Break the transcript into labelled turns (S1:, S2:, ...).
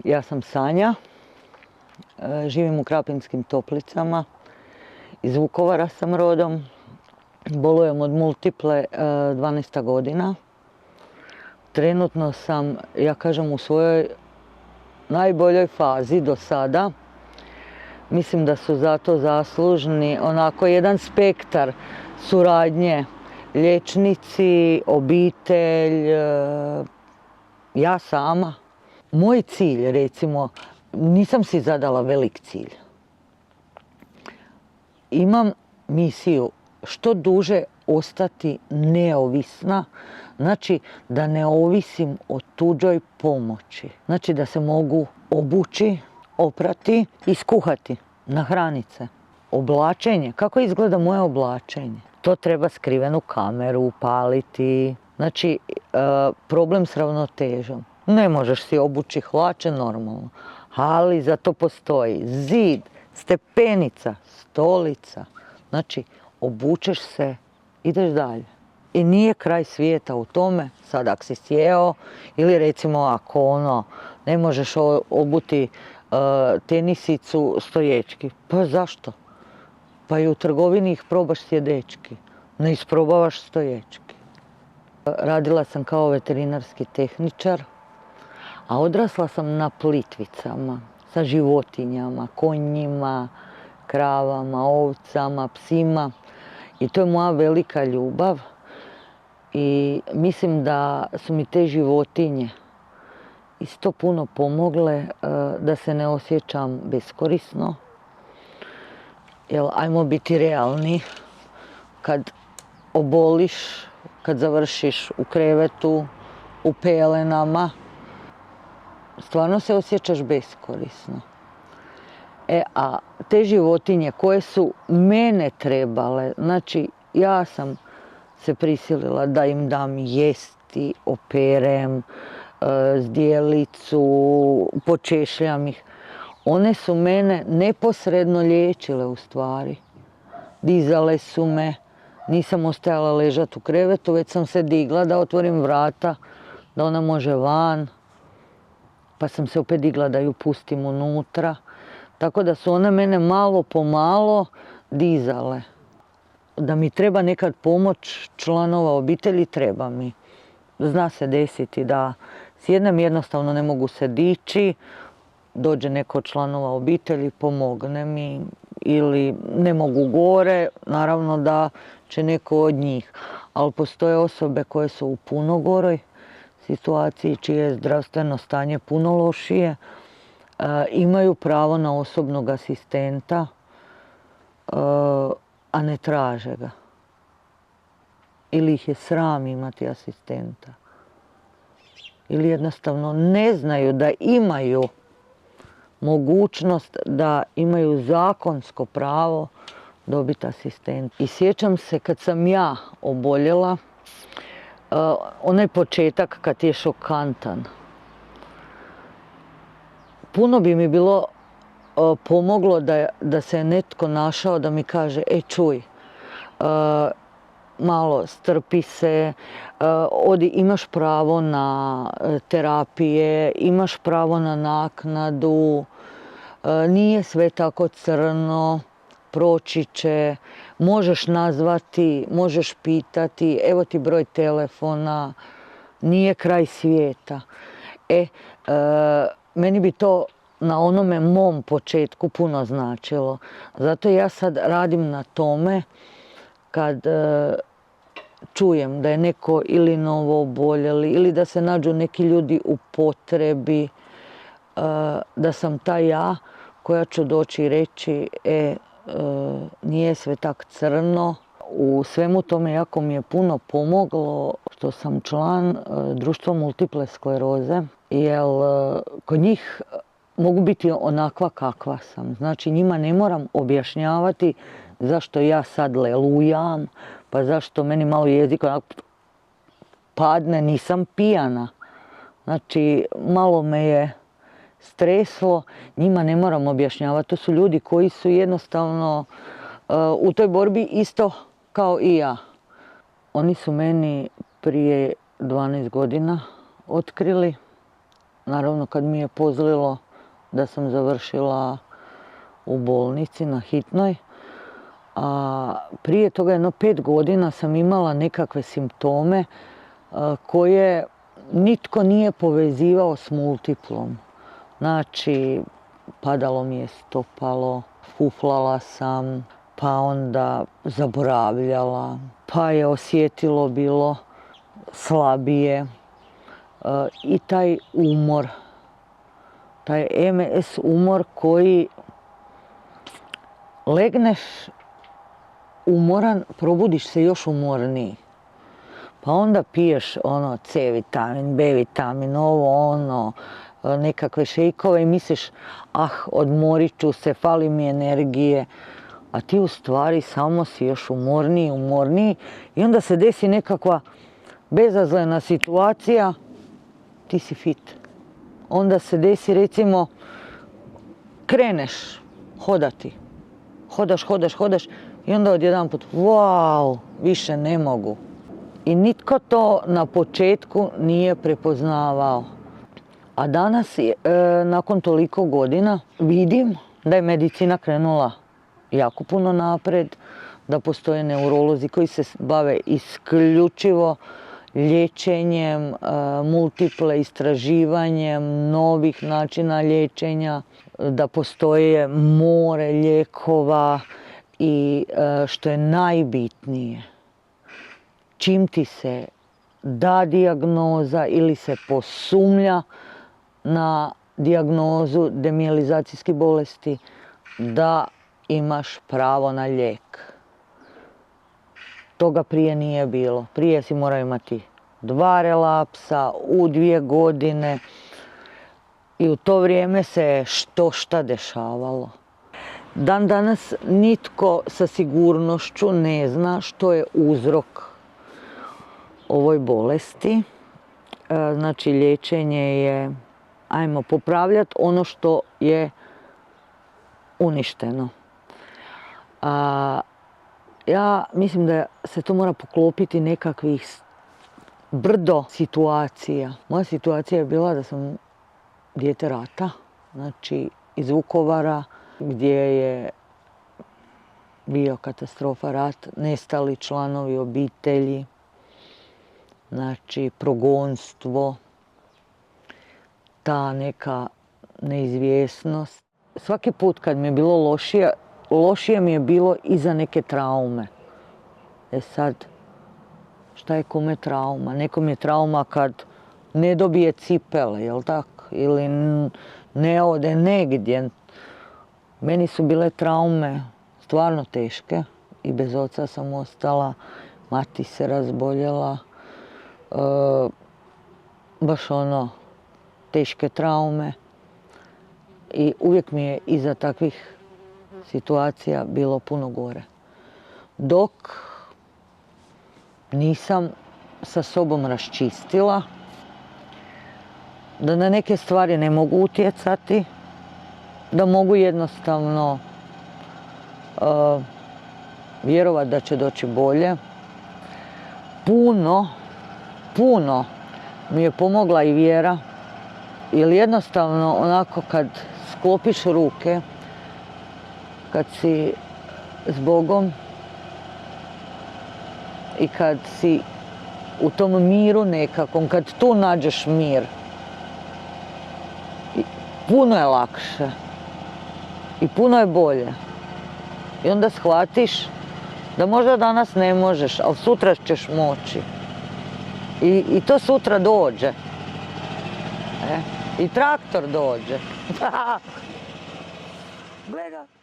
S1: Ja sam Sanja, živim u Krapinskim Toplicama, iz Vukovara sam rodom, bolujem od multiple 12. godina. Trenutno sam, ja kažem, u svojoj najboljoj fazi do sada. Mislim da su zato zaslužni onako jedan spektar suradnje, liječnici, obitelj, ja sama. Moj cilj, recimo, nisam si zadala velik cilj. Imam misiju što duže ostati neovisna, znači da ne ovisim o tuđoj pomoći. Znači da se mogu obući, oprati i skuhati, nahraniti se. Oblačenje, kako izgleda moje oblačenje? To treba skrivenu kameru upaliti. Znači, problem s ravnotežom. Ne možeš si obući hlače normalno, ali za to postoji zid, stepenica, stolica. Znači, obučeš se, ideš dalje. I nije kraj svijeta u tome, sad ako si sjeo ili recimo ako ne možeš obuti tenisicu stoječki. Pa zašto? Pa i u trgovini ih probaš sjedečki, ne isprobavaš stoječki. Radila sam kao veterinarski tehničar, a odrasla sam na Plitvicama, sa životinjama, konjima, kravama, ovcama, psima. I to je moja velika ljubav. I mislim da su mi te životinje isto puno pomogle da se ne osjećam beskorisno. Jer ajmo biti realni, kad oboliš, kad završiš u krevetu, u pelenama, stvarno se osjećaš beskorisno. A te životinje koje su mene trebale, znači ja sam se prisilila da im dam jesti, operem, zdjelicu, počešljam ih. One su mene neposredno liječile u stvari. Dizale su me, nisam ostajala ležati u krevetu, već sam se digla da otvorim vrata, da ona može van. Pa sam se opet digla da ju pustim unutra. Tako da su one mene malo po malo dizale. Da mi treba nekad pomoć članova obitelji, treba mi. Zna se desiti da sjednem, jednostavno ne mogu se dići, dođe neko od članova obitelji, pomogne mi, ili ne mogu gore, naravno da će neko od njih. Ali postoje osobe koje su u puno goroj situaciji, čije je zdravstveno stanje puno lošije, imaju pravo na osobnog asistenta, a ne traže ga. Ili ih je sram imati asistenta. Ili jednostavno ne znaju da imaju mogućnost, da imaju zakonsko pravo dobiti asistent. I sjećam se kad sam ja oboljela, onaj početak kad je šokantan. Puno bi mi bilo pomoglo da se netko našao da mi kaže, čuj, malo strpi se, imaš pravo na terapije, imaš pravo na naknadu, nije sve tako crno, proći će, možeš nazvati, možeš pitati, evo ti broj telefona, nije kraj svijeta. Meni bi to na onome mom početku puno značilo. Zato ja sad radim na tome kad čujem da je neko ili novo oboljeli ili da se nađu neki ljudi u potrebi, da sam ta ja koja ću doći i reći nije sve tak crno. U svemu tome jako mi je puno pomoglo što sam član društva multiple skleroze, jer kod njih mogu biti onakva kakva sam. Znači njima ne moram objašnjavati zašto ja sad lelujam, pa zašto meni malo jezik padne, nisam pijana. Znači malo me je streslo, njima ne moram objašnjavati. To su ljudi koji su jednostavno u toj borbi isto kao i ja. Oni su meni prije 12 godina otkrili naravno kad mi je pozlilo da sam završila u bolnici na hitnoj, a prije toga 5 godina sam imala nekakve simptome koje nitko nije povezivao s multiplom. Znači, padalo mi je stopalo, fuflala sam, pa onda zaboravljala, pa je osjetilo bilo slabije i taj umor, taj MS umor koji legneš umoran, probudiš se još umorniji. Pa onda piješ C vitamin, B vitamin, nekakve šejkove i misliš, odmorit ću se, fali mi energije. A ti u stvari samo si još umorniji i onda se desi nekakva bezazlena situacija, ti si fit. Onda se desi recimo, kreneš hodati, hodaš i onda odjedanput, wow, više ne mogu. I nitko to na početku nije prepoznavao. A danas, nakon toliko godina, vidim da je medicina krenula jako puno napred, da postoje neurolozi koji se bave isključivo liječenjem, multiple istraživanjem novih načina liječenja, da postoje more lijekova i što je najbitnije, čim ti se da dijagnoza ili se posumnja na dijagnozu demijelizacijskih bolesti, da imaš pravo na lijek. Toga prije nije bilo. Prije si morao imati 2 relapsa u 2 godine i u to vrijeme se šta dešavalo. Dan danas nitko sa sigurnošću ne zna što je uzrok ovoj bolesti. Znači, liječenje je, ajmo popravljati ono što je uništeno. Ja mislim da se to mora poklopiti nekakvih brdo situacija. Moja situacija je bila da sam dijete rata, znači iz Vukovara, gdje je bio katastrofa, rat, nestali članovi obitelji, znači progonstvo, ta neka neizvjesnost. Svaki put kad mi je bilo lošije mi je bilo iza neke traume. Sad, šta je kome trauma? Nekom je trauma kad ne dobije cipele, jel tako? Ili ne ode negdje. Meni su bile traume stvarno teške i bez oca sam ostala, mati se razboljela. Baš teške traume. I uvijek mi je iza takvih situacija bilo puno gore. Dok nisam sa sobom raščistila da na neke stvari ne mogu utjecati, da mogu jednostavno vjerovati da će doći bolje. Puno mi je pomogla i vjera, jer jednostavno onako kad sklopiš ruke, kad si s Bogom i kad si u tom miru nekakvom, kad tu nađeš mir, puno je lakše i puno je bolje. I onda shvatiš da možda danas ne možeš, ali sutra ćeš moći. I to sutra dođe. I traktor dođe. Gledaj.